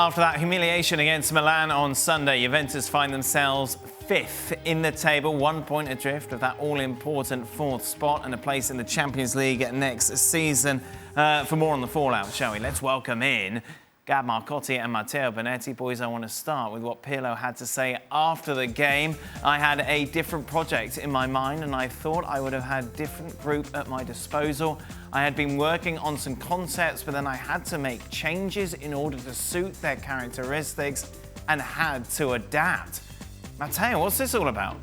After that humiliation against Milan on Sunday, Juventus find themselves fifth in the table, 1 point adrift of that all-important fourth spot and a place in the Champions League next season. For more on the fallout, shall we? Let's welcome in Gab Marcotti and Matteo Bonetti. Boys, I want to start with what Pirlo had to say after the game. I had a different project in my mind and I thought I would have had a different group at my disposal. I had been working on some concepts, but then I had to make changes in order to suit their characteristics and had to adapt. Matteo, what's this all about?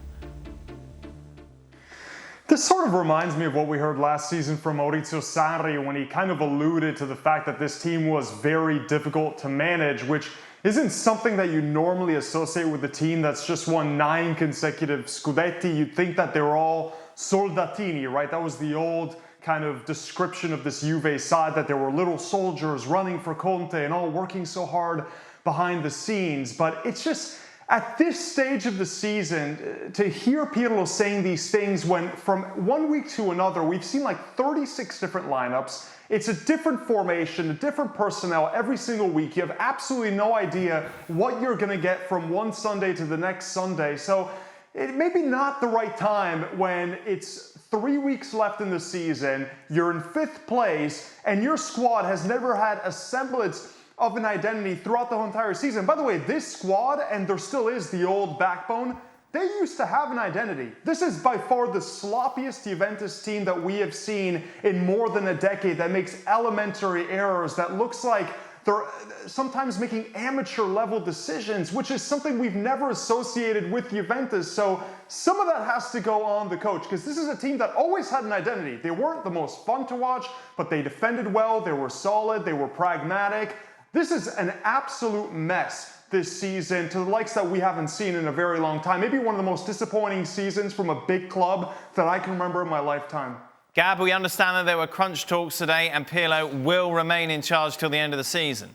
This sort of reminds me of what we heard last season from Maurizio Sarri when he kind of alluded to the fact that this team was very difficult to manage, which isn't something that you normally associate with a team that's just won 9 consecutive Scudetti. You'd think that they were all soldatini, right? That was the old kind of description of this Juve side, that there were little soldiers running for Conte and all working so hard behind the scenes. But it's just, at this stage of the season, to hear Pirlo saying these things when from one week to another, we've seen like 36 different lineups. It's a different formation, a different personnel every single week. You have absolutely no idea what you're going to get from one Sunday to the next Sunday. So it may be not the right time when it's 3 weeks left in the season, you're in 5th place, and your squad has never had a semblance of an identity throughout the whole entire season. By the way, this squad, and there still is the old backbone, they used to have an identity. This is by far the sloppiest Juventus team that we have seen in more than a decade, that makes elementary errors, that looks like they're sometimes making amateur level decisions, which is something we've never associated with Juventus. So some of that has to go on the coach, because this is a team that always had an identity. They weren't the most fun to watch, but they defended well, they were solid, they were pragmatic. This is an absolute mess this season, to the likes that we haven't seen in a very long time. Maybe one of the most disappointing seasons from a big club that I can remember in my lifetime. Gab, we understand that there were crunch talks today and Pirlo will remain in charge till the end of the season.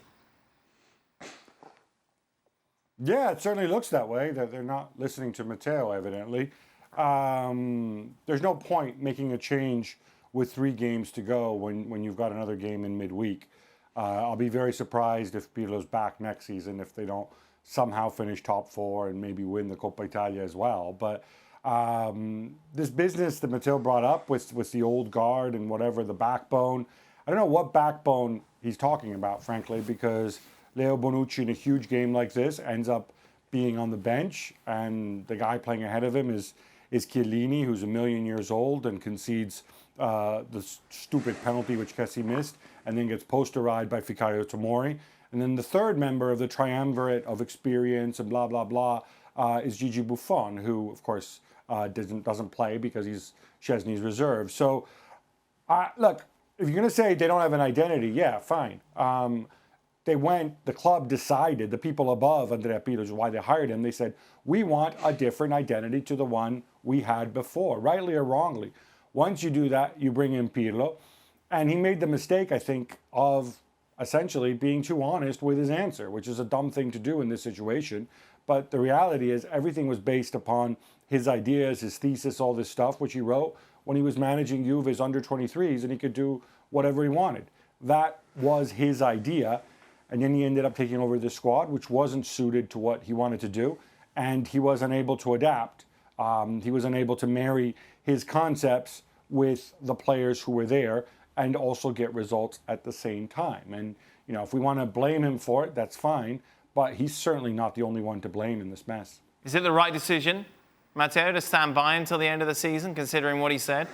Yeah, it certainly looks that way, that they're not listening to Matteo, evidently. There's no point making a change with 3 games to go when you've got another game in midweek. I'll be very surprised if Pirlo's back next season, if they don't somehow finish top 4 and maybe win the Coppa Italia as well. But this business that Matteo brought up with the old guard and whatever, the backbone, I don't know what backbone he's talking about, frankly, because Leo Bonucci in a huge game like this ends up being on the bench, and the guy playing ahead of him is Chiellini, who's 1,000,000 years old and concedes the stupid penalty which Kessie missed, and then gets posterized by Fikayo Tomori. And then the third member of the triumvirate of experience and blah, blah, blah is Gigi Buffon, who, of course, doesn't play because he's Szczesny's reserve. So, look, if you're going to say they don't have an identity, yeah, fine. The club decided, the people above Andrea Pirlo, why they hired him, they said, we want a different identity to the one we had before, rightly or wrongly. Once you do that, you bring in Pirlo. And he made the mistake, I think, of essentially being too honest with his answer, which is a dumb thing to do in this situation. But the reality is everything was based upon his ideas, his thesis, all this stuff, which he wrote when he was managing Juve's under-23s, and he could do whatever he wanted. That was his idea. And then he ended up taking over the squad, which wasn't suited to what he wanted to do. And he was unable to adapt. He was unable to marry his concepts with the players who were there and also get results at the same time. And, you know, if we want to blame him for it, that's fine. But he's certainly not the only one to blame in this mess. Is it the right decision, Matteo, to stand by until the end of the season, considering what he said?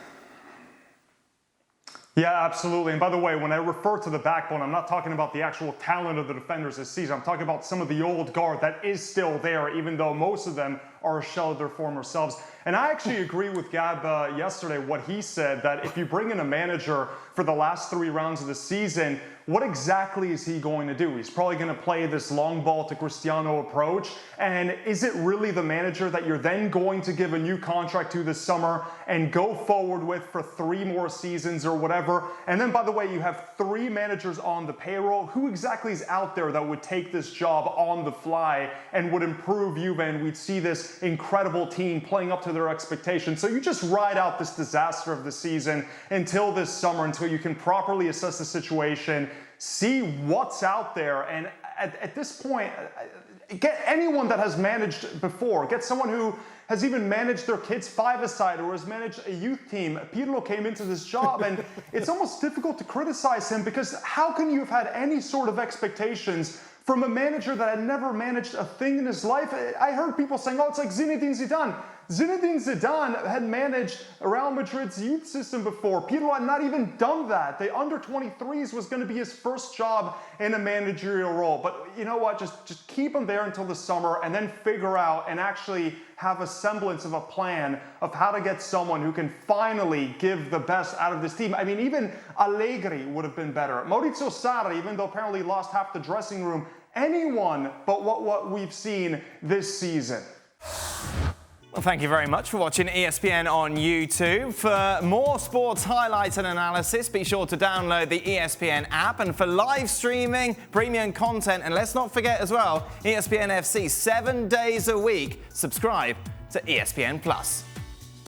Yeah, absolutely. And by the way, when I refer to the backbone, I'm not talking about the actual talent of the defenders this season. I'm talking about some of the old guard that is still there, even though most of them are a shell of their former selves. And I actually agree with Gab yesterday, what he said, that if you bring in a manager for the last 3 rounds of the season, what exactly is he going to do? He's probably going to play this long ball to Cristiano approach. And is it really the manager that you're then going to give a new contract to this summer and go forward with for 3 more seasons or whatever? And then, by the way, you have 3 managers on the payroll. Who exactly is out there that would take this job on the fly and would improve Juve, and we'd see this incredible team playing up to their expectations? So you just ride out this disaster of the season until this summer, until you can properly assess the situation, see what's out there. And at this point, get anyone that has managed before. Get someone who has even managed their kids' five-a-side or has managed a youth team. Pirlo came into this job, and it's almost difficult to criticize him because how can you have had any sort of expectations from a manager that had never managed a thing in his life? I heard people saying, oh, it's like Zinedine Zidane. Zinedine Zidane had managed Real Madrid's youth system before. Pirlo had not even done that. The under-23s was going to be his first job in a managerial role. But you know what? Just keep him there until the summer and then figure out and actually have a semblance of a plan of how to get someone who can finally give the best out of this team. I mean, even Allegri would have been better. Maurizio Sarri, even though apparently lost half the dressing room, anyone but what we've seen this season. Well, thank you very much for watching ESPN on YouTube. For more sports highlights and analysis, be sure to download the ESPN app. And for live streaming, premium content, and let's not forget as well, ESPN FC 7 days a week. Subscribe to ESPN Plus.